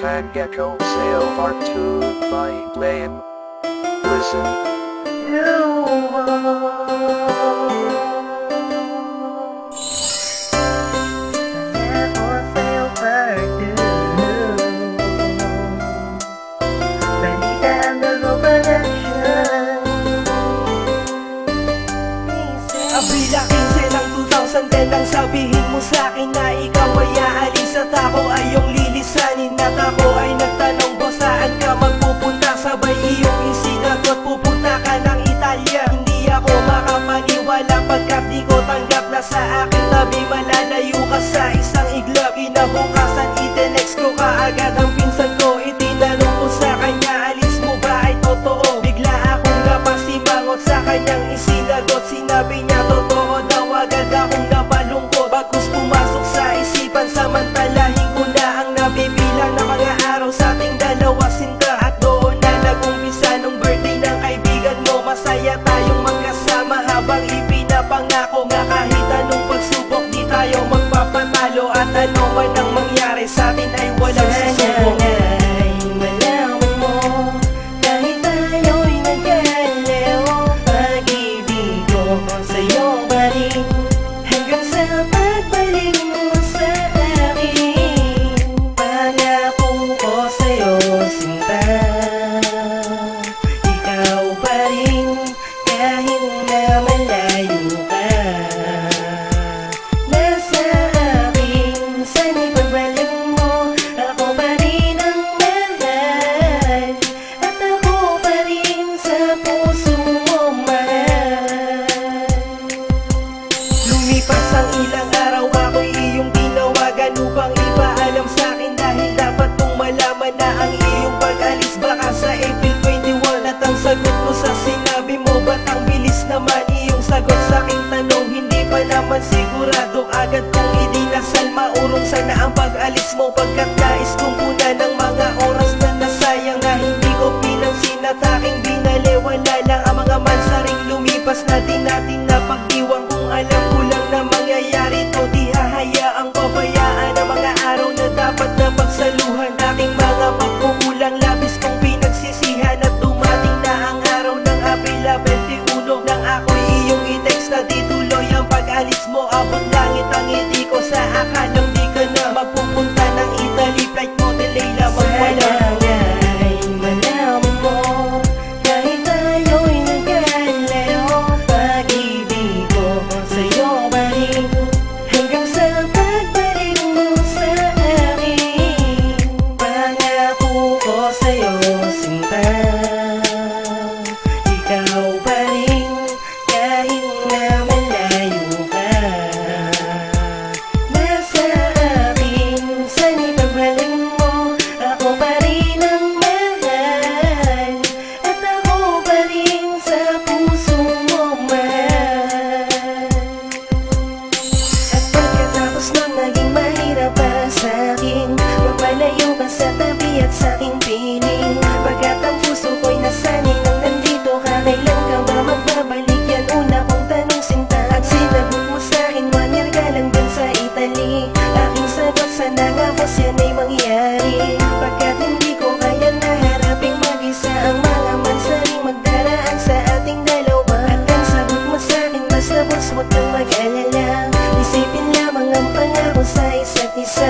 Pangeko Sale Part 2 by Liam. Listen. Abril 15 ng 2010 nang sabihin mo sa'kin na ikaw ay aalis at ako ay iyong lilisanin. At ako ay nagtanong ko saan ka magpupunta, sabay iyong isinagot pupunta ka ng Italia. Hindi ako makapaniwala pagkat di ko tanggap na sa aking tabi malalayo ka sa isang iglap. Kinabukasan itinext ko kaagad ang pinsan ko, itinanong ko sa kanya alis mo ba ay totoo. Bigla akong napasimangot sa kanyang isinagot, sinabi niya totoo daw, agad akong napalungkot. Bagkus pumasok sa isipan, samantalahin ko na ang nabibilang na mga araw sa ating dalawa sinta. At doon na nag-umpisa nung birthday ng kaibigan mo, masaya tayong magkasama habang ipinapangako nga kahit anong pagsubok di tayo magpapatalo. At ano man ang mangyari sa atin ay walang susubok. Ang ilang araw ako'y iyong tinawagan upang ipaalam sa'kin dahil dapat kong malaman na ang iyong pag-alis baka sa April 21. At ang sagot ko sa sinabi mo, ba't ang bilis naman iyong sagot sa aking tanong? Hindi pa naman sigurado, agad kong idinasal, maurong sana ang pag-alis mo pagkat nais kong kunan ng mga oras na nasayang na hindi ko pinansin at aking binaliwala lang ang mga mansaring lumipas na din natin na pagdiwang. Kung alam ko lang na mangyayari to, di hahayaang pabayaan ang mga araw na dapat na pagsaluhan. Aking mga pagkukulang labis kong pinagsisihan at dumating na ang araw ng Abril 21 nang ako'y iyong i-text na di tuloy ang pag-alis mo. Abot langit ang ngiti ko sa akalang di ka na magpupunta ng Italy. Flight mo delay lamang wala. Magmalayo ka sa tabi at sa aking piling, pagkat ang puso ko'y nasanay nang nandito ka. Kailan ka ba magbabalik? Yan una kong tanong sinta. At sinagot mo sa'kin 1 year ka lang dun sa Italy. Aking sagot sana nga boss yan ay mangyari, pagkat hindi ko kaya na haraping mag-isa ang mga mansaring magdaraan sa ating dalawa. At ang sagot mo sa'kin, basta boss huwag kang mag-alala, isipin lamang ang pangako sa isa't isa.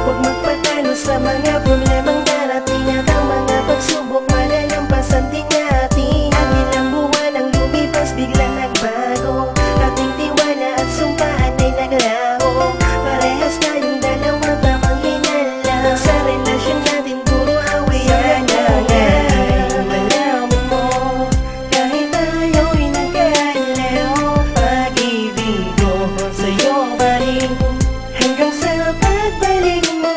Huwag magpatalo sa mga problemang darating at ang mga pagsubok malalampasan din natin. At ilang buwan ang lumipas biglang nagbago, ating tiwala at sumpaan ay naglaho. Parehas tayong dalawa tamang hinala, sa relasyon natin puro away ang naglalaan. Malaman mo kahit tayo'y nagkalayo, pag-ibig ko sa'yo pa rin hanggang sa pagbalik mo.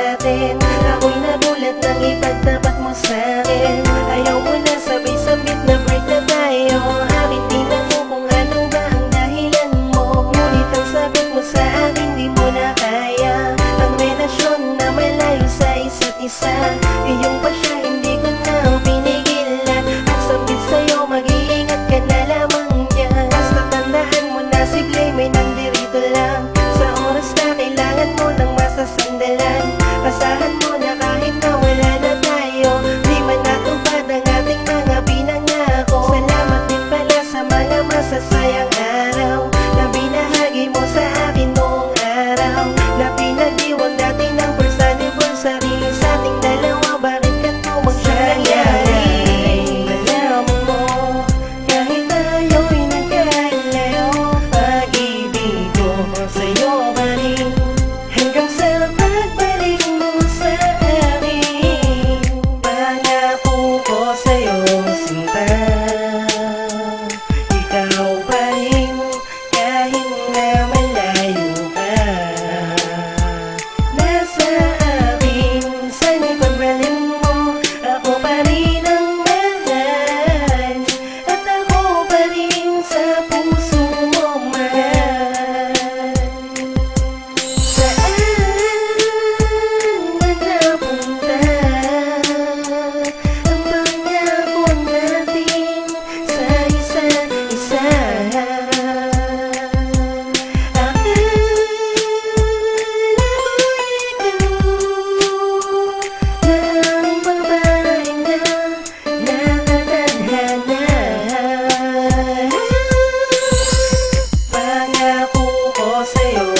natin. Ako'y nagulat nang ipagtapat mo sa'kin. Ayaw mo na sabay-sabit na break na tayo. Aking tinanong kung ano ba ang dahilan mo, ngunit ang sagot mo sa akin di mo na kaya ang relasyon na malayo sa isa't isa. Iyong pa siya, hindi ko na pinigilan. At sabit sa'yo, mag-iingat ka na lamang yan. Basta tandaan mo na si Blay may nandirito lang sa oras na kailangan mo ng masasandalan. Asahan mo na kahit na wala na tayo, di man natupad ang ating mga pinangako. Salamat din pala sa mga masasayang araw na binahagi mo sa akin noong araw na pinagdiwang natin ang first anniversary sa ating dalawa. Bakit ganito mangyayari? Alam mo, kahit tayo'y nagkalayo, pag-ibig ko sa'yo pa rin hanggang sa pagbalik mo sa akin. Pangako ko sa'yo, sinta, ikaw pa rin kahit na malayo ka. Nasa akin, sana'y pagbalik mo, ako pa rin ang mahal. At ako pa rin sa puso mo mahal. Saan man napunta ang pangako natin sa isa't isa. Akala ko'y ikaw na ang babae na nakatadhana. Pangako ko sa'yo,